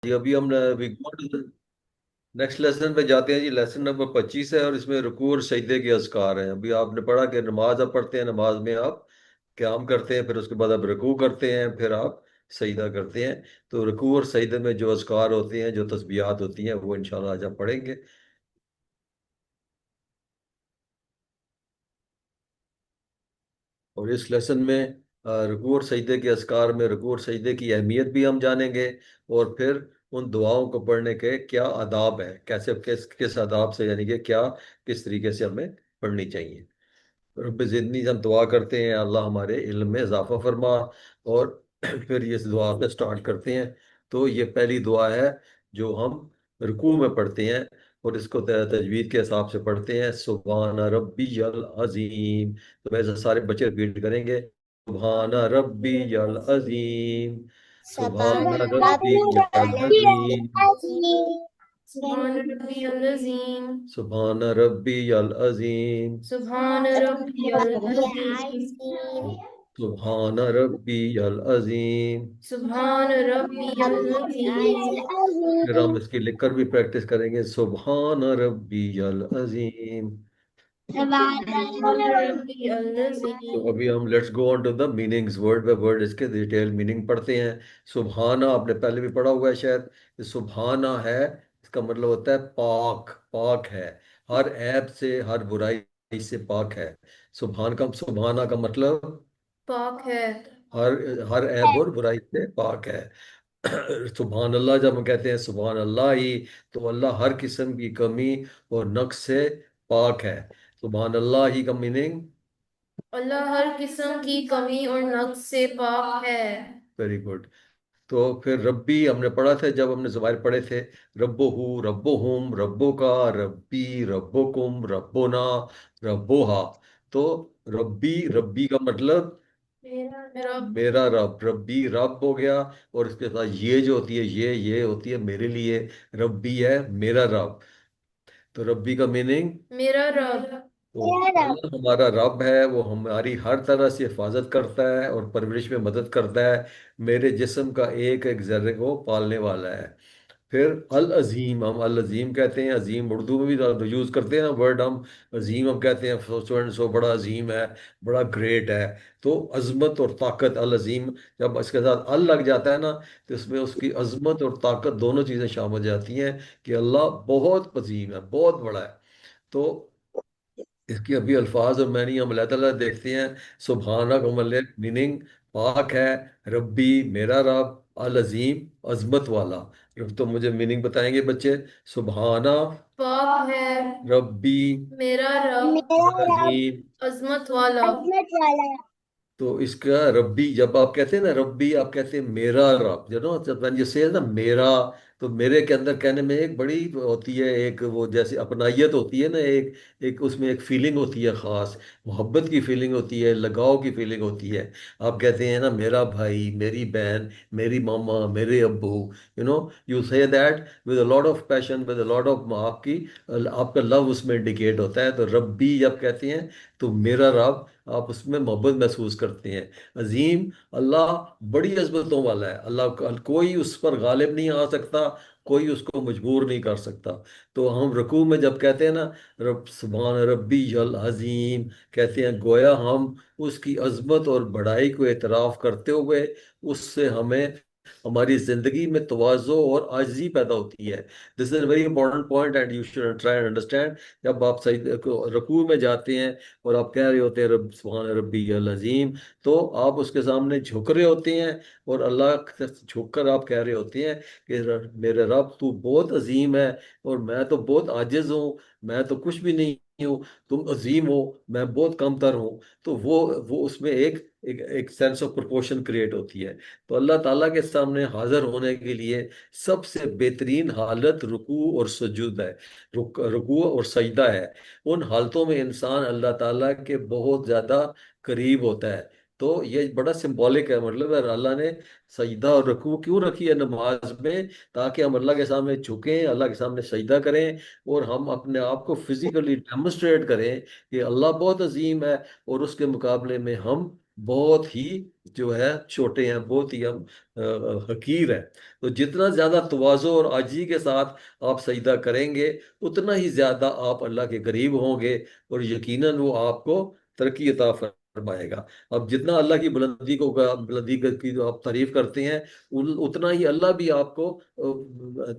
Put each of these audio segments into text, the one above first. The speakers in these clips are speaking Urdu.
جی ابھی ہم نیکسٹ لیسن پہ جاتے ہیں جی. لیسن نمبر 25 ہے اور اس میں رکوع اور سجدے کے اذکار ہیں. ابھی آپ نے پڑھا کہ نماز آپ پڑھتے ہیں، نماز میں آپ قیام کرتے ہیں، پھر اس کے بعد آپ رکوع کرتے ہیں، پھر آپ سجدہ کرتے ہیں. تو رکوع اور سجدے میں جو اذکار ہوتے ہیں، جو تسبیحات ہوتی ہیں، وہ انشاءاللہ آج ہم پڑھیں گے. اور اس لیسن میں رکوع اور سجدے کے اذکار میں رکوع اور سجدے کی اہمیت بھی ہم جانیں گے، اور پھر ان دعاؤں کو پڑھنے کے کیا آداب ہیں، کیسے کس کس آداب سے، یعنی کہ کیا کس طریقے سے ہمیں پڑھنی چاہیے. رب زدنی ہم دعا کرتے ہیں اللہ ہمارے علم میں اضافہ فرما. اور پھر یہ دعا پہ سٹارٹ کرتے ہیں. تو یہ پہلی دعا ہے جو ہم رکوع میں پڑھتے ہیں، اور اس کو تجوید کے حساب سے پڑھتے ہیں: سبحان ربی العظیم. تو ویسے سارے بچے ریپیٹ کریں گے: سبحان ربی العظیم، سبحان سبحان ربی ربی العظیم، العظیم سبحان ربی العظیم سبحان ربی العظیم، سبحان ربی العظیم سبحان ربی العظیم. سبحان ربی العظیم پھر ہم اس کی لکھ کر بھی پریکٹس کریں گے: سبحان ربی العظیم. سبحان ربی تو العظیم. ابھی ہم let's go on to the meanings, word by word اس کے ڈیٹیل میننگ پڑھتے ہیں. سبحانہ آپ نے پہلے بھی پڑھا ہوا ہے شاید. کہ سبحانہ ہے، اس کا مطلب ہوتا ہے پاک، پاک ہے، ہر عیب سے، ہر برائی سے پاک ہے. سبحانہ کا مطلب پاک ہے. ہر ہر عیب اور برائی سے پاک ہے. سبحان اللہ جب ہم کہتے ہیں سبحان اللہ ہی، تو اللہ ہر قسم کی کمی اور نقص سے پاک ہے. سبحان اللہ ہی کا میننگ اللہ ہر قسم کی کمی اور نقص سے پاک ہے. Very good. تو پھر ربی ہم نے پڑھا تھا جب ہم نے ضمائر پڑھے تھے: ربو ہو، ربو ہم، ربو کا، ربی، ربو کم، ربونا، ربوہا. تو ربی، ربی کا مطلب رب. میرا رب. ربی رب ہو گیا، اور اس کے ساتھ یہ جو ہوتی ہے، یہ ہوتی ہے میرے لیے. ربی ہے میرا رب. تو ربی کا میننگ میرا رب. تو اللہ ہمارا رب ہے، وہ ہماری ہر طرح سے حفاظت کرتا ہے اور پرورش میں مدد کرتا ہے. میرے جسم کا ایک ایک ذرے کو پالنے والا ہے. پھر العظیم، ہم العظیم کہتے ہیں. عظیم اردو میں بھی یوز کرتے ہیں نا ورڈ ہم. عظیم ہم کہتے ہیں سو اینڈ سو بڑا عظیم ہے، بڑا گریٹ ہے. تو عظمت اور طاقت العظیم، جب اس کے ساتھ ال لگ جاتا ہے نا، تو اس میں اس کی عظمت اور طاقت دونوں چیزیں شامل ہو جاتی ہیں کہ اللہ بہت عظیم ہے، بہت بڑا ہے. تو اس کی ابھی الفاظ اور معنی ہم اللہ تعالیٰ دیکھتے ہیں. سبحانہ کا مطلب میننگ پاک ہے، ربی میرا رب، العظیم عظمت والا. تو مجھے میننگ بتائیں گے بچے. سبحانہ پاک ہے ربی میرا رب، العظیم. عظمت والا. تو اس کا ربی جب آپ کہتے ہیں نا، ربی آپ کہتے ہیں میرا رب، جو نا جب یہ سے نا میرا، تو میرے کے اندر کہنے میں ایک بڑی ہوتی ہے، ایک وہ جیسے اپنائیت ہوتی ہے نا، ایک ایک اس میں ایک فیلنگ ہوتی ہے خاص، محبت کی فیلنگ ہوتی ہے، لگاؤ کی فیلنگ ہوتی ہے. آپ کہتے ہیں نا میرا بھائی، میری بہن، میری ماما، میرے ابو، یو سے that with a lot of passion, with a lot of آپ کا لو اس میں انڈیکیٹ ہوتا ہے. تو ربی جب کہتے ہیں تو میرا رب، آپ اس میں محبت محسوس کرتے ہیں. عظیم، اللہ بڑی عظمتوں والا ہے. اللہ کوئی اس پر غالب نہیں آ سکتا، کوئی اس کو مجبور نہیں کر سکتا. تو ہم رکوع میں جب کہتے ہیں نا رب سبحان ربی العظیم کہتے ہیں، گویا ہم اس کی عظمت اور بڑائی کو اعتراف کرتے ہوئے اس سے ہمیں ہماری زندگی میں تواضع اور عاجزی پیدا ہوتی ہے. This is a very important point and you should try and understand. جب آپ رکوع میں جاتے ہیں اور آپ کہہ رہے ہوتے ہیں رب سبحان ربی العظیم، تو آپ اس کے سامنے جھک رہے ہوتے ہیں، اور اللہ سے جھک کر آپ کہہ رہے ہوتے ہیں کہ میرے رب تو بہت عظیم ہے، اور میں تو بہت عاجز ہوں، میں تو کچھ بھی نہیں ہوں، تم عظیم ہو، میں بہت کم تر ہوں. تو وہ اس میں ایک ایک ایک سینس آف پرپورشن کریٹ ہوتی ہے. تو اللہ تعالیٰ کے سامنے حاضر ہونے کے لیے سب سے بہترین حالت رکوع اور سجود ہے، رکوع اور سجدہ ہے. ان حالتوں میں انسان اللہ تعالیٰ کے بہت زیادہ قریب ہوتا ہے. تو یہ بڑا سمبولک ہے، مطلب ہے اللہ نے سجدہ اور رکوع کیوں رکھی ہے نماز میں، تاکہ ہم اللہ کے سامنے جھکیں، اللہ کے سامنے سجدہ کریں، اور ہم اپنے آپ کو فزیکلی ڈیمونسٹریٹ کریں کہ اللہ بہت عظیم ہے، اور اس کے مقابلے میں ہم بہت ہی جو ہے چھوٹے ہیں، بہت ہی ہم حقیر ہیں۔ تو جتنا زیادہ تواضع اور عاجزی کے ساتھ آپ سجدہ کریں گے، اتنا ہی زیادہ آپ اللہ کے قریب ہوں گے، اور یقیناً وہ آپ کو ترقی عطا فرمائے گا۔ اب جتنا اللہ کی بلندی کو، کی جو آپ تعریف کرتے ہیں، اتنا ہی اللہ بھی آپ کو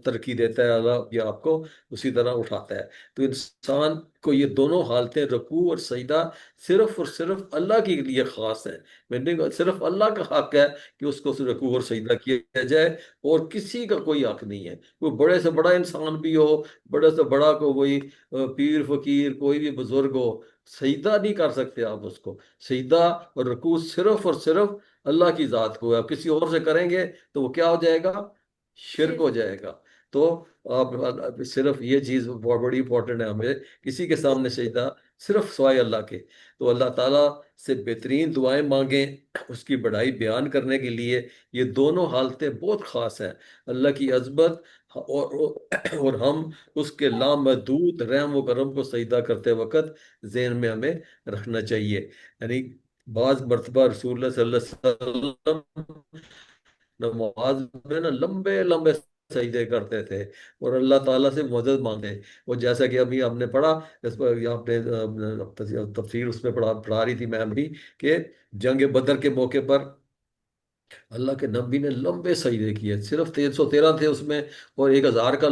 ترقی دیتا ہے، اللہ بھی آپ کو اسی طرح اٹھاتا ہے۔ تو انسان کو یہ دونوں حالتیں، رکوع اور سجدہ، صرف اور صرف اللہ کے لیے خاص ہے۔ میں نے کہا صرف اللہ کا حق ہے کہ اس کو رکوع اور سجدہ کیا جائے، اور کسی کا کوئی حق نہیں ہے۔ کوئی بڑے سے بڑا انسان بھی ہو، بڑے سے بڑا کو وہی پیر فقیر کوئی بھی بزرگ ہو، سجدہ نہیں کر سکتے آپ اس کو۔ سجدہ اور رکوع صرف اور صرف اللہ کی ذات کو ہے۔ آپ کسی اور سے کریں گے تو وہ کیا ہو جائے گا؟ شرک ہو جائے گا۔ تو آپ صرف یہ چیز بہت بڑی امپورٹنٹ ہے ہمیں، کسی کے سامنے سجدہ صرف سوائے اللہ کے۔ تو اللہ تعالیٰ سے بہترین دعائیں مانگیں اس کی بڑائی بیان کرنے کے لیے۔ یہ دونوں حالتیں بہت خاص ہیں، اللہ کی عظمت اور ہم اس کے لامحدود رحم و کرم کو سجدہ کرتے وقت ذہن میں ہمیں رکھنا چاہیے۔ یعنی بعض مرتبہ رسول اللہ صلی اللہ علیہ وسلم نماز میں نا لمبے لمبے سجدے کرتے تھے، اور اللہ تعالیٰ سے مدد مانگے۔ اور جیسا کہ ابھی ہم نے پڑھا، اس پر آپ نے تفسیر اس میں پڑھا رہی تھی میم بھی، کہ جنگ بدر کے موقع پر اللہ کے نبی نے لمبے سجدے کیے، صرف 313 تھے اس میں، اور 1000 کا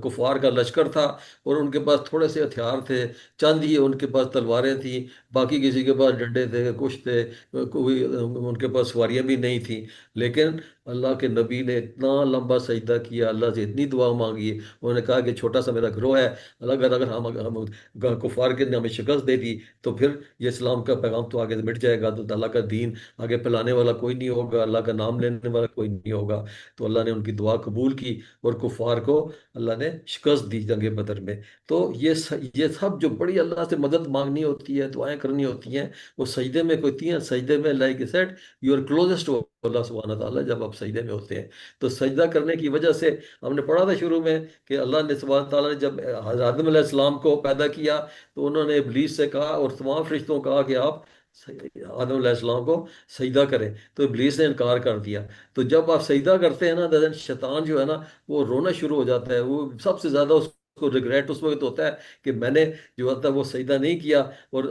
کفار کا لشکر تھا، اور ان کے پاس تھوڑے سے ہتھیار تھے، چند ہی ان کے پاس تلواریں تھیں، باقی کسی کے پاس ڈنڈے تھے، کچھ تھے، کوئی ان کے پاس سواریاں بھی نہیں تھیں۔ لیکن اللہ کے نبی نے اتنا لمبا سجدہ کیا، اللہ سے اتنی دعا مانگی، انہوں نے کہا کہ چھوٹا سا میرا گروہ ہے، اگر ہم کفار کے نے ہمیں شکست دے دی تو پھر یہ اسلام کا پیغام تو آگے مٹ جائے گا، تو اللہ کا دین آگے پھیلانے والا کوئی نہیں ہوگا، اللہ کا نام لینے والا کوئی نہیں ہوگا۔ تو اللہ نے ان کی دعا قبول کی، اور کفار کو اللہ نے شکست دی جنگ بدر میں۔ تو یہ سب جو بڑی اللہ سے مدد مانگنی ہوتی ہے، دعائیں کرنی ہوتی ہیں، وہ سجدے میں ہوتی ہیں۔ سجدے میں like said you are closest to Allah سبحانہ تعالیٰ، جب آپ سجدے میں ہوتے ہیں۔ تو سجدہ کرنے کی وجہ سے ہم نے پڑھا تھا شروع میں کہ اللہ نے سبحانہ تعالیٰ نے جب حضرت آدم علیہ السلام کو پیدا کیا، تو انہوں نے ابلیس سے کہا اور تمام فرشتوں کو کہا کہ آپ آدم علیہ السلام کو سجدہ کریں، تو ابلیس نے انکار کر دیا۔ تو جب آپ سجدہ کرتے ہیں نا، then شیطان جو ہے نا، وہ رونا شروع ہو جاتا ہے۔ وہ سب سے زیادہ اس کو ریگریٹ اس وقت ہوتا ہے کہ میں نے جو ہوتا ہے وہ سجدہ نہیں کیا۔ اور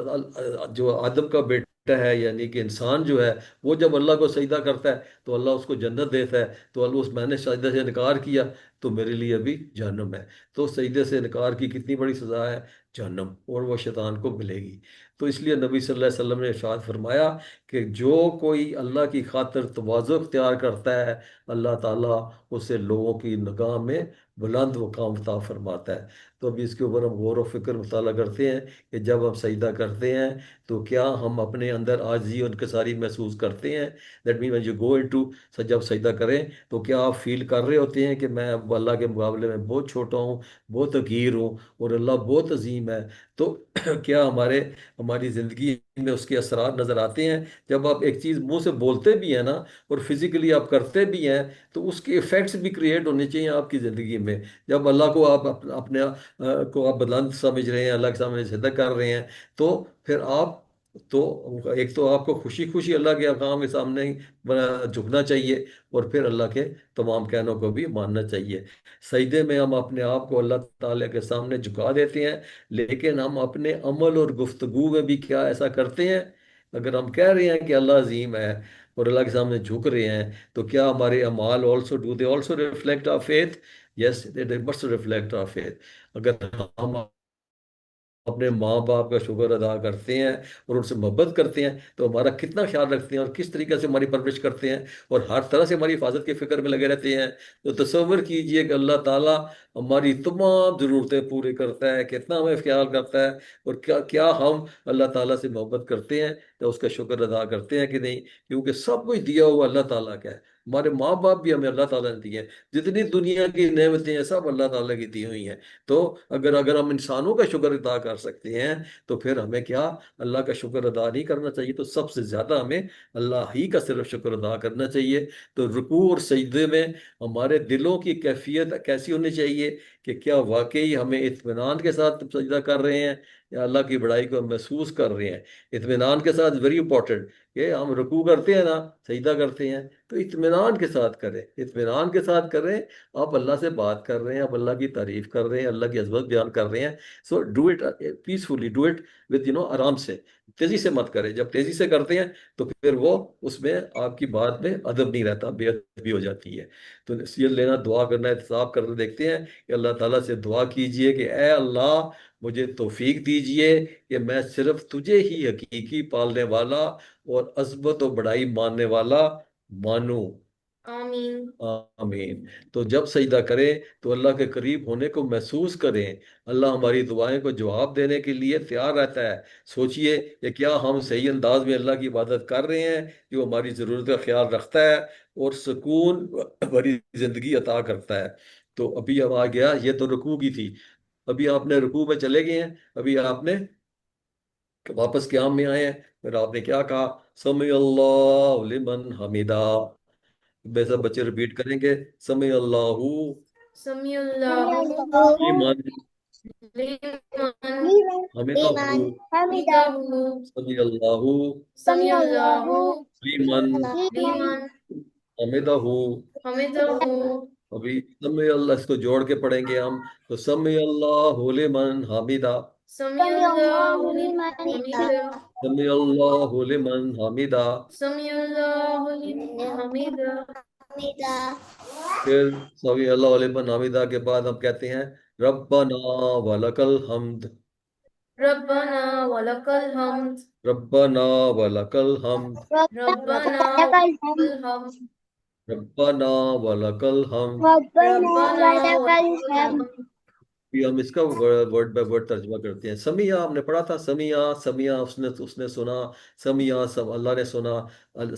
جو آدم کا بیٹا ہے، یعنی کہ انسان جو ہے، وہ جب اللہ کو سجدہ کرتا ہے تو اللہ اس کو جنت دیتا ہے۔ تو اللہ میں نے سجدہ سے انکار کیا تو میرے لیے ابھی جہنم ہے۔ تو سجدے سے انکار کی کتنی بڑی سزا ہے؟ جہنم، اور وہ شیطان کو ملے گی۔ تو اس لیے نبی صلی اللہ علیہ وسلم نے ارشاد فرمایا کہ جو کوئی اللہ کی خاطر تواضع اختیار کرتا ہے، اللہ تعالیٰ اسے لوگوں کی نگاہ میں بلند مقام عطا فرماتا ہے۔ تو ابھی اس کے اوپر ہم غور و فکر مطالعہ کرتے ہیں کہ جب ہم سجدہ کرتے ہیں تو کیا ہم اپنے اندر عاجزی اور انکساری محسوس کرتے ہیں؟ That mean when you go into, جب سجدہ کریں تو کیا آپ فیل کر رہے ہوتے ہیں کہ میں اب اللہ کے مقابلے میں بہت چھوٹا ہوں، بہت حقیر ہوں، اور اللہ بہت عظیم ہے؟ تو کیا ہماری زندگی میں اس کے اثرات نظر آتے ہیں؟ جب آپ ایک چیز منہ سے بولتے بھی ہیں نا، اور فزیکلی آپ کرتے بھی ہیں، تو اس کے ایفیکٹس بھی کریٹ ہونے چاہیے آپ کی زندگی میں۔ جب اللہ کو آپ اپنے کو آپ بلند سمجھ رہے ہیں، اللہ کے سامنے سجدہ کر رہے ہیں، تو پھر آپ تو ایک تو آپ کو خوشی خوشی اللہ کے احکام کے سامنے ہی جھکنا چاہیے، اور پھر اللہ کے تمام کہنوں کو بھی ماننا چاہیے۔ سجدے میں ہم اپنے آپ کو اللہ تعالیٰ کے سامنے جھکا دیتے ہیں، لیکن ہم اپنے عمل اور گفتگو میں بھی کیا ایسا کرتے ہیں؟ اگر ہم کہہ رہے ہیں کہ اللہ عظیم ہے اور اللہ کے سامنے جھک رہے ہیں، تو کیا ہمارے اعمال also do they also reflect our faith? Yes they must reflect our faith. اگر ہم اپنے ماں باپ کا شکر ادا کرتے ہیں اور ان سے محبت کرتے ہیں، تو ہمارا کتنا خیال رکھتے ہیں اور کس طریقے سے ہماری پرورش کرتے ہیں، اور ہر طرح سے ہماری حفاظت کی فکر میں لگے رہتے ہیں، تو تصور کیجئے کہ اللہ تعالیٰ ہماری تمام ضرورتیں پوری کرتا ہے، کتنا ہمیں خیال کرتا ہے، اور کیا ہم اللہ تعالیٰ سے محبت کرتے ہیں یا اس کا شکر ادا کرتے ہیں کہ نہیں؟ کیونکہ سب کچھ دیا ہوا اللہ تعالیٰ کا ہے، ہمارے ماں باپ بھی ہمیں اللہ تعالیٰ نے دیے ہیں، جتنی دنیا کی نعمتیں ہیں سب اللہ تعالیٰ کی دی ہوئی ہیں۔ تو اگر ہم انسانوں کا شکر ادا کر سکتے ہیں، تو پھر ہمیں کیا اللہ کا شکر ادا نہیں کرنا چاہیے؟ تو سب سے زیادہ ہمیں اللہ ہی کا صرف شکر ادا کرنا چاہیے۔ تو رکوع اور سجدے میں ہمارے دلوں کی کیفیت کیسی ہونی چاہیے کہ کیا واقعی ہمیں اطمینان کے ساتھ سجدہ کر رہے ہیں، یا اللہ کی بڑائی کو ہم محسوس کر رہے ہیں اطمینان کے ساتھ. ویری امپورٹنٹ کہ ہم رکوع کرتے ہیں نا، سجدہ کرتے ہیں تو اطمینان کے ساتھ کریں، اطمینان کے ساتھ کریں. آپ اللہ سے بات کر رہے ہیں، آپ اللہ کی تعریف کر رہے ہیں، اللہ کی عظمت بیان کر رہے ہیں. So do it peacefully, do it with آرام سے. تیزی سے مت کریں. جب تیزی سے کرتے ہیں تو پھر وہ اس میں آپ کی بات میں ادب نہیں رہتا، بے ادبی ہو جاتی ہے. تو نصیحت لینا، دعا کرنا، احتساب کرنا. دیکھتے ہیں کہ اللہ تعالیٰ سے دعا کیجئے کہ اے اللہ مجھے توفیق دیجئے کہ میں صرف تجھے ہی حقیقی پالنے والا اور عظمت و بڑائی ماننے والا مانوں. آمین. آمین. تو جب سجدہ کریں تو اللہ کے قریب ہونے کو محسوس کریں. اللہ ہماری دعائیں کو جواب دینے کے لیے تیار رہتا ہے. سوچئے کہ کیا ہم صحیح انداز میں اللہ کی عبادت کر رہے ہیں، جو ہماری ضرورت کا خیال رکھتا ہے اور سکون بھری زندگی عطا کرتا ہے. تو ابھی اب آ گیا، یہ تو رکوع کی تھی. ابھی آپ نے رکوع میں چلے گئے ہیں، ابھی آپ نے واپس قیام میں آئے ہیں. پھر آپ نے کیا کہا؟ سمی اللہ لمن حمیدہ. بے سب بچے ریپیٹ کریں گے. سمی اللہ سمیع اللہ لمن لمن حمیدہ. حمدہ. سمی اللہ سمیع اللہ لمن لمن حمیدہ. حمدہ. ابھی سمی اللہ، اس کو جوڑ کے پڑھیں گے ہم. تو سمی اللہ لمن حمیدہ. سمیع اللہ لمن حمدہ. سمی اللہ لمن حمیدہ. سمیع اللہ لمن حمدہ. پھر سمی اللہ لمن حمیدہ کے بعد ہم کہتے ہیں ربنا ولک الحمد. ربنا ولک الحمد. ربنا ولک الحمد. ربنا ولک الحمد. ربنا ولک الحمد. ربنا ولک الحمد. بھی ہم اس کا ورڈ بائی ورڈ ترجمہ کرتے ہیں. سمیع ہم نے پڑھا تھا، سمیع سمیع اس نے سنا. سمیع سب اللہ نے سنا.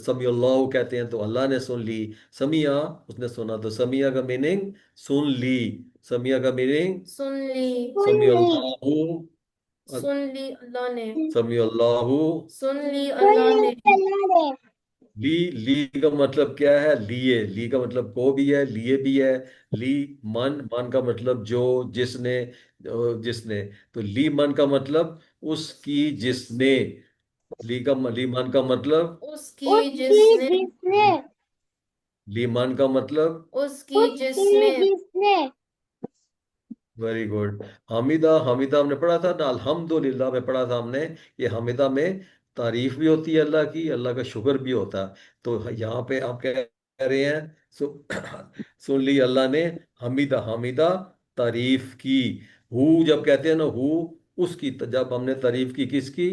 سمیع اللہ کہتے ہیں تو اللہ نے سن لی. سمیع اس نے سنا، تو سمیع کا میننگ سن لی. سمیع کا میننگ سن لی. سمیع اللہ. سن لی اللہ نے. سمیع اللہ. سن لی اللہ نے. لی، لی کا مطلب کیا ہے؟ لیے. لی کا مطلب کو بھی ہے، لیے بھی ہے. لی من، من کا مطلب جو، جس نے، جس نے. تو لی من کا مطلب اس کی جس نے. لی من کا مطلب اس کی جس نے. لی من کا مطلب اس کی جس نے. Very good. حمیدہ، حمیدہ ہم نے پڑھا تھا نا، الحمدللہ میں پڑھا تھا ہم نے کہ حمیدہ میں تعریف بھی ہوتی ہے اللہ کی، اللہ کا شکر بھی ہوتا ہے. تو یہاں پہ آپ کہہ رہے ہیں سن لی اللہ نے حمیدہ. حمیدہ تعریف کی. جب کہتے ہیں نا اس کی، جب ہم نے تعریف کی کس کی؟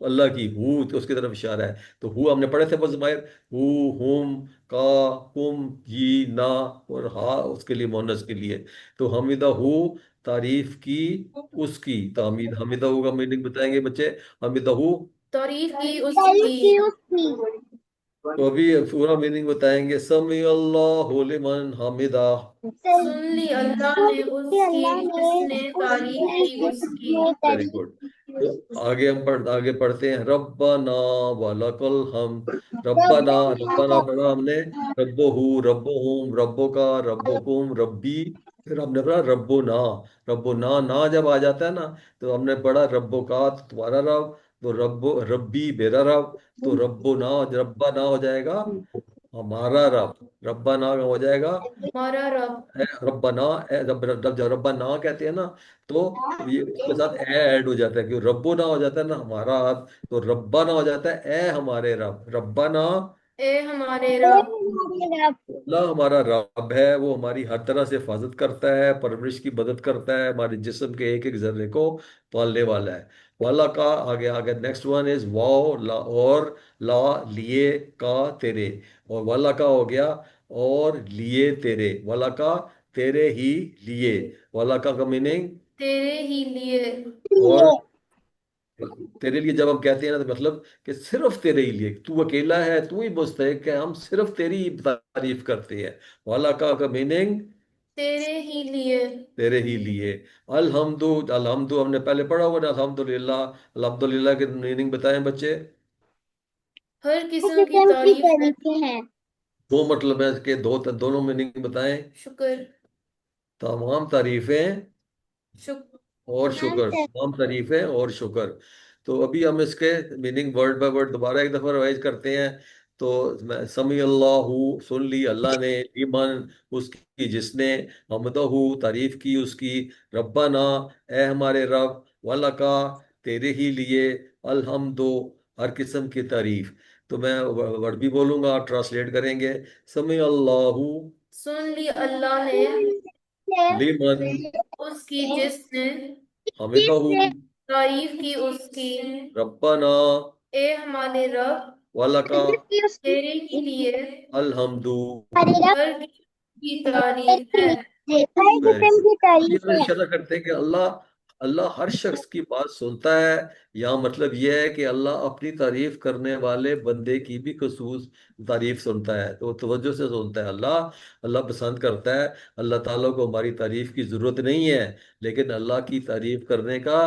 اللہ کی. تو اس کی طرف اشارہ ہے. تو ہم نے پڑھے تھے بظاہر ہم، کا، کم، یہ، نا، اور ہا اس کے لیے، مونس کے لیے. تو حمیدہ تعریف کی اس کی. تو حمیدہ کا میننگ بتائیں گے بچے. حمیدہ. تعریف کی اس کی. تو ابھی پورا میننگ بتائیں گے. سمی اللہ لمن حمیدہ. سن لی اللہ نے اس کی جس نے تعریف کی اس کی. Very good. تو آگے ہم آگے پڑھتے ہیں ربنا ولک الحمد. ربنا، ربنا پڑھا ہم نے. ربہ، ربہم، ربو کا، ربکم، ربی. پھر ہم نے پڑھا ربنا. ربنا نا جب آ جاتا ہے نا تو ہم نے پڑھا ربو کا تمہارا رب، تو ربی میرا رب. تو ربنا، ربنا ہو جائے گا ہمارا رب. ربنا ہو جائے گا ہمارا رب. ربنا. جب ربنا کہتے ہیں نا تو یہ اس کے ساتھ اے ایڈ ہو جاتا ہے، کہ ربو نہ ہو جاتا ہے نا ہمارا رب، تو ربنا ہو جاتا ہے اے ہمارے رب. ربنا. اے ہمارے رب. اللہ ہمارا رب ہے، وہ ہماری ہر طرح سے حفاظت کرتا ہے، پرورش کی مدد کرتا ہے، ہمارے جسم کے ایک ایک ذرے کو پالنے والا ہے. والا کا آگے آگے نیکسٹ ون از واو لا، اور لا لیے کا تیرے. اور والا کا ہو گیا اور لیے تیرے. والا کا تیرے ہی لیے. والا کا میننگ تیرے ہی لیے. اور تیرے لیے جب ہم کہتے ہیں نا تو مطلب کہ صرف تیرے ہی لیے، تو اکیلا ہے، تو ہی مستحق ہے، ہم صرف تیری ہی تعریف کرتے ہیں. والا کا میننگ تیرے ہی لیے. تیرے ہی لیے. الحمد، الحمد ہم نے پہلے پڑھا ہوا نا. الحمدللہ. الحمدللہ کے میننگ بتائیں بچے. ہر قسم کی تعریف ہے. دو مطلب ہے اس کے، دونوں میننگ بتائیں. شکر. تمام تعریفیں شکر. اور شکر، تمام تعریفیں اور شکر۔ تو ابھی ہم اس کے میننگ ورڈ بائی ورڈ دوبارہ ایک دفعہ ریوائز کرتے ہیں۔ تو سمی اللہ، سن لی اللہ نے، ایمان اس کی جس نے، حمدہ تعریف کی اس کی، ربنا اے ہمارے رب، ولکا تیرے ہی لیے، الحمد ہر قسم کی تعریف۔ تو میں ورڈ بھی بولوں گا، آپ ٹرانسلیٹ کریں گے۔ سمی اللہ سن لی اللہ نے، لیمن اس کی جس نے، حمدہ تعریف کی اس کی، ربنا اے ہمارے رب، ولکا تیرے ہی لیے الحمد۔ ہر کی تعریف ہے۔ Very good. یہ ہم اشارہ کرتے ہیں کہ اللہ، اللہ ہر شخص کی بات سنتا ہے۔ یہاں مطلب یہ ہے کہ اللہ اپنی تعریف کرنے والے بندے کی بھی خصوص تعریف سنتا ہے، تو وہ توجہ سے سنتا ہے۔ اللہ، اللہ پسند کرتا ہے۔ اللہ تعالیٰ کو ہماری تعریف کی ضرورت نہیں ہے، لیکن اللہ کی تعریف کرنے کا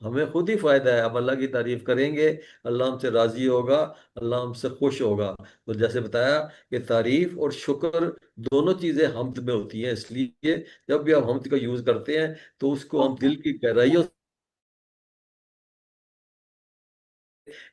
ہمیں خود ہی فائدہ ہے۔ ہم اللہ کی تعریف کریں گے، اللہ ہم سے راضی ہوگا، اللہ ہم سے خوش ہوگا۔ تو جیسے بتایا کہ تعریف اور شکر دونوں چیزیں حمد میں ہوتی ہیں، اس لیے جب بھی ہم حمد کا یوز کرتے ہیں تو اس کو ہم دل کی گہرائیوں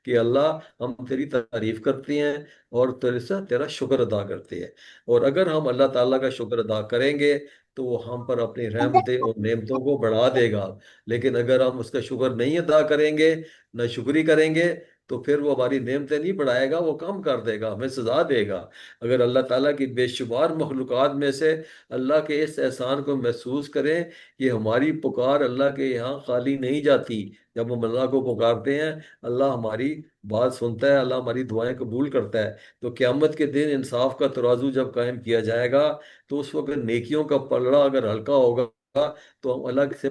کہ اللہ، ہم تیری تعریف کرتے ہیں اور تیرے سے تیرا شکر ادا کرتے ہیں۔ اور اگر ہم اللہ تعالیٰ کا شکر ادا کریں گے تو وہ ہم پر اپنی رحمتیں اور نعمتوں کو بڑھا دے گا۔ لیکن اگر ہم اس کا شکر نہیں ادا کریں گے، نہ شکری کریں گے، تو پھر وہ ہماری نعمتیں نہیں بڑھائے گا، وہ کم کر دے گا، ہمیں سزا دے گا۔ اگر اللہ تعالیٰ کی بے شمار مخلوقات میں سے اللہ کے اس احسان کو محسوس کریں کہ ہماری پکار اللہ کے یہاں خالی نہیں جاتی، جب ہم اللہ کو پکارتے ہیں اللہ ہماری بات سنتا ہے، اللہ ہماری دعائیں قبول کرتا ہے۔ تو قیامت کے دن انصاف کا ترازو جب قائم کیا جائے گا تو اس وقت نیکیوں کا پلڑا اگر ہلکا ہوگا تو ہم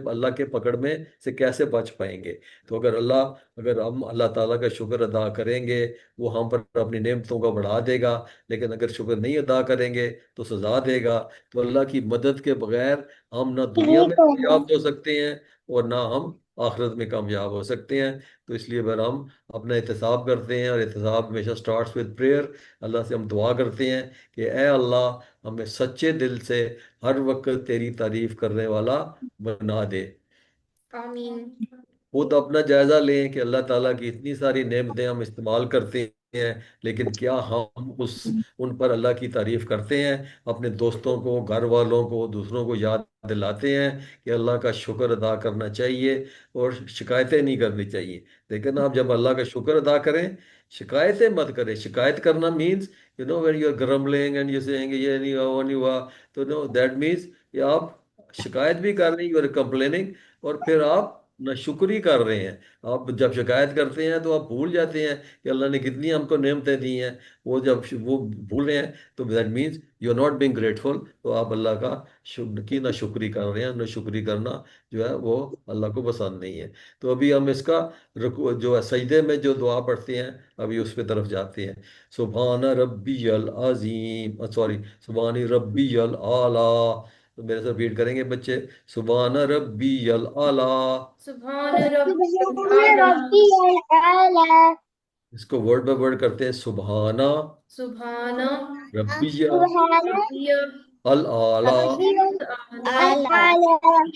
اللہ کے پکڑ میں سے کیسے بچ پائیں گے؟ تو اگر ہم اللہ تعالیٰ کا شکر ادا کریں گے، وہ ہم پر اپنی نعمتوں کو بڑھا دے گا، لیکن اگر شکر نہیں ادا کریں گے تو سزا دے گا۔ تو اللہ کی مدد کے بغیر ہم نہ دنیا میں کامیاب ہو سکتے ہیں اور نہ ہم آخرت میں کامیاب ہو سکتے ہیں۔ تو اس لیے اگر ہم اپنا احتساب کرتے ہیں، اور احتساب ہمیشہ سٹارٹس ود پریئر، اللہ سے ہم دعا کرتے ہیں کہ اے اللہ، ہمیں سچے دل سے ہر وقت تیری تعریف کرنے والا بنا دے۔ آمین۔ خود اپنا جائزہ لیں کہ اللہ تعالیٰ کی اتنی ساری نعمتیں ہم استعمال کرتے ہیں، لیکن کیا ہم ان پر اللہ کی تعریف کرتے ہیں؟ اپنے دوستوں کو، گھر والوں کو، دوسروں کو یاد دلاتے ہیں کہ اللہ کا شکر ادا کرنا چاہیے اور شکایتیں نہیں کرنی چاہیے۔ لیکن آپ جب اللہ کا شکر ادا کریں، شکایتیں مت کریں۔ شکایت کرنا means when you are grumbling and you seeing یہ نہیں ہوا وہ نہیں ہوا، تو نو دیٹ مینس کہ آپ شکایت بھی کر رہے ہیں، یو آر کمپلیننگ، اور پھر آپ نہ شکری کر رہے ہیں۔ آپ جب شکایت کرتے ہیں تو آپ بھول جاتے ہیں کہ اللہ نے کتنی ہم کو نعمتیں دی ہیں، وہ جب وہ بھول رہے ہیں تو that means you are not being grateful, تو آپ اللہ کا کی نہ شکری کر رہے ہیں۔ نہ شکری کرنا جو ہے وہ اللہ کو پسند نہیں ہے۔ تو ابھی ہم اس کا جو ہے سجدے میں جو دعا پڑھتے ہیں، ابھی اس پہ طرف جاتے ہیں۔ سبحان ربی العظیم، سوری، سبحان ربی العلیٰ۔ تو میرے ساتھ ریڈ کریں گے بچے، سبحان ربی العلیٰ۔ سبحان ربی الاعلی، اس کو ورڈ بائی ورڈ کرتے ہیں، سبحانہ سبحان ربی ربی العلیٰ۔ الاعلی،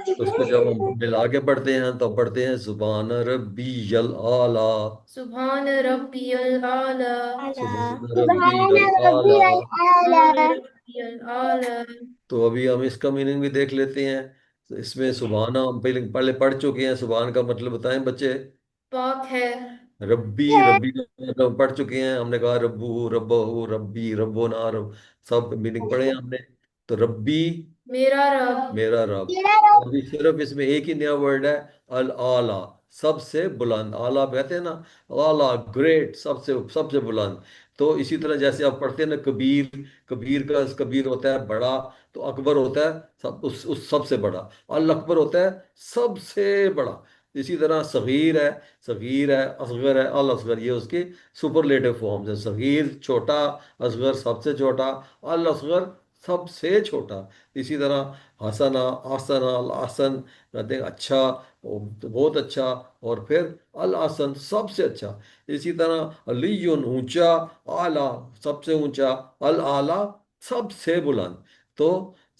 تو اس کو جب ہم ملا کے پڑھتے ہیں تو پڑھتے ہیں سبحان ربی العلیٰ، سبحان ربی الاعلی، سبحان ربی العلیٰ۔ سبحان ربی الاعلی۔ تو ابھی ہم اس کا میننگ بھی دیکھ لیتے ہیں۔ اس میں سبحانہ ہم پہلے پڑھ چکے ہیں، سبحان کا مطلب بتائیں بچے؟ پاک ہے۔ ربی، ربی کا ہم پڑھ چکے ہیں، ہم نے کہا ربو، ربہ، ربی، ربنا، سب میننگ پڑھے ہیں ہم نے۔ تو ربی میرا رب، میرا رب، ابھی صرف اس میں ایک ہی نیا ورڈ ہے، العلیٰ، سب سے بلند۔ اعلیٰ کہتے ہیں نا، اعلیٰ، گریٹ، سب سے بلند۔ تو اسی طرح جیسے آپ پڑھتے ہیں نا کبیر، کبیر کا کبیر ہوتا ہے بڑا، تو اکبر ہوتا ہے اس سب سے بڑا، الاکبر ہوتا ہے سب سے بڑا۔ اسی طرح صغیر ہے، صغیر ہے، اصغر ہے، الاصغر، یہ اس کی سپرلیٹو فارمز ہیں۔ صغیر چھوٹا، اصغر سب سے چھوٹا، الاصغر سب سے چھوٹا۔ اسی طرح حسنا، آسنا، الحسن کہتے ہیں اچھا، بہت اچھا، اور پھر الحسن سب سے اچھا۔ اسی طرح علی اونچا، اعلیٰ سب سے اونچا، الاعلیٰ سب سے بلند۔ تو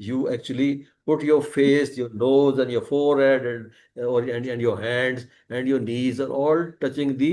you actually put your face, your nose, and your forehead, and your hands and your knees are all touching the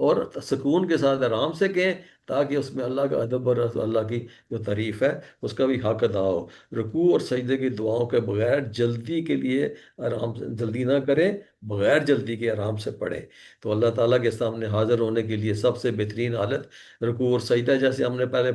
اور سکون کے ساتھ آرام سے کہیں، تاکہ اس میں اللہ کا ادب اور اللہ کی جو تعریف ہے اس کا بھی حق ادا ہو۔ رکوع اور سجدے کی دعاؤں کے بغیر جلدی کے لیے آرام سے جلدی نہ کریں، بغیر جلدی کے آرام سے پڑھیں۔ تو اللہ تعالیٰ کے سامنے حاضر ہونے کے لیے سب سے بہترین حالت رکوع اور سجدہ، جیسے ہم نے پہلے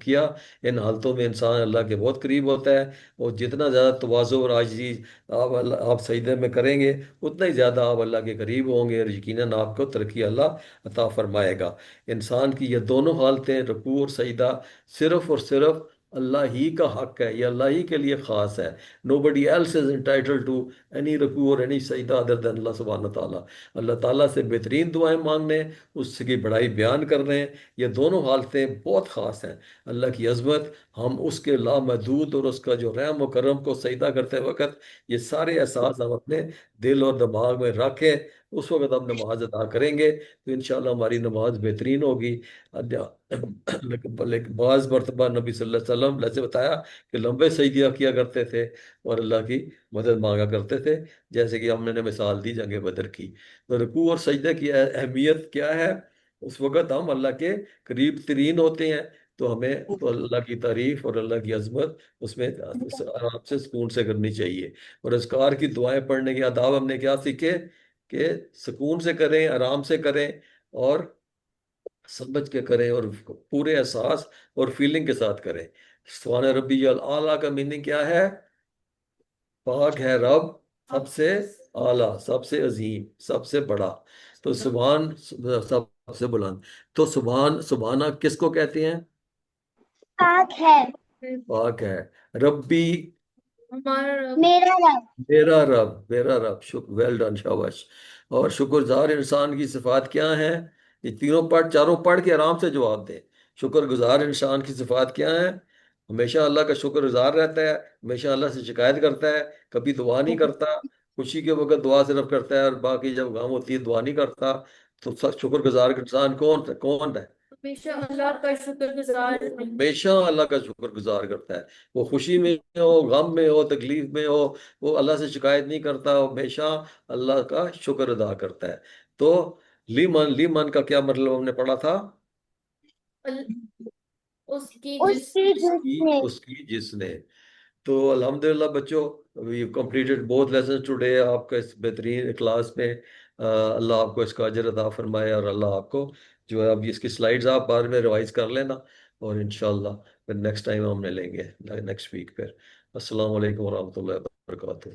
کیا، ان حالتوں میں انسان اللہ کے بہت قریب ہوتا ہے۔ اور جتنا زیادہ تواضع اور عاجزی آپ سجدے میں کریں گے، اتنا ہی زیادہ آپ اللہ کے قریب ہوں گے، اور یقیناً آپ کو ترقی اللہ عطا فرمائے گا۔ انسان کی یہ دونوں حالتیں، رکوع اور سجدہ، صرف اور صرف اللہ ہی کا حق ہے، یہ اللہ ہی کے لیے خاص ہے۔ Nobody else is entitled to any رکوع اور any سجدہ other than اللہ سبحانہ تعالیٰ۔ اللہ تعالیٰ سے بہترین دعائیں مانگنے، اس کی بڑائی بیان کرنے، یہ دونوں حالتیں بہت خاص ہیں۔ اللہ کی عظمت، ہم اس کے لامحدود اور اس کا جو رحم و کرم کو سجدہ کرتے وقت یہ سارے احساس ہم اپنے دل اور دماغ میں رکھیں، اس وقت ہم نماز ادا کریں گے تو انشاءاللہ ہماری نماز بہترین ہوگی۔ لیکن بعض مرتبہ نبی صلی اللہ علیہ وسلم نے بتایا کہ لمبے سجدہ کیا کرتے تھے اور اللہ کی مدد مانگا کرتے تھے، جیسے کہ ہم نے مثال دی جنگ بدر کی۔ تو رکوع اور سجدہ کی اہمیت کیا ہے؟ اس وقت ہم اللہ کے قریب ترین ہوتے ہیں، تو ہمیں تو اللہ کی تعریف اور اللہ کی عظمت اس میں آرام سے سکون سے کرنی چاہیے۔ اور اذکار کی دعائیں پڑھنے کے آداب ہم نے کیا سیکھے؟ کہ سکون سے کریں، آرام سے کریں، اور سمجھ کے کریں، اور پورے احساس اور فیلنگ کے ساتھ کریں۔ سبحان ربی اعلیٰ کا میننگ کیا ہے؟ پاک ہے رب سب سے اعلیٰ، سب سے عظیم، سب سے بڑا۔ تو سبحان سب سے بلند۔ تو سبحانہ کس کو کہتے ہیں؟ پاک ہے پاک ہے۔ ربی، ہمارا رب، میرا رب، میرا رب ویل ڈن، شاباش۔ اور شکر گزار انسان کی صفات کیا ہیں؟ یہ تینوں چاروں پڑھ کے آرام سے جواب دیں۔ شکر گزار انسان کی صفات کیا ہیں؟ ہمیشہ اللہ کا شکر گزار رہتا ہے، ہمیشہ اللہ سے شکایت کرتا ہے، کبھی دعا نہیں کرتا، خوشی کے وقت دعا صرف کرتا ہے، اور باقی جب غم ہوتی ہے دعا نہیں کرتا۔ تو شکر گزار انسان کون ہے؟ ہمیشہ اللہ کا شکر گزار ہے۔ ہمیشہ اللہ کا شکر گزار کرتا ہے، وہ خوشی میں ہو، غم میں ہو، تکلیف میں ہو، وہ اللہ سے شکایت نہیں کرتا، وہ ہمیشہ اللہ کا شکر ادا کرتا ہے۔ تو لیمن کا کیا مطلب ہم نے پڑھا تھا؟ اس کی اس جس کی جس نے اس کی جس نے۔ تو الحمدللہ بچوں، وی کمپلیٹڈ بوتھ لیسنز ٹوڈے، آپ کا اس بہترین کلاس میں اللہ آپ کو اس کا اجر عطا فرمائے، اور اللہ آپ کو جو ہے اب اس کی سلائیڈز آپ بعد میں ریوائز کر لینا، اور انشاءاللہ پھر نیکسٹ ٹائم ہم نے لیں گے نیکسٹ ویک پھر۔ السلام علیکم ورحمۃ اللہ وبرکاتہ۔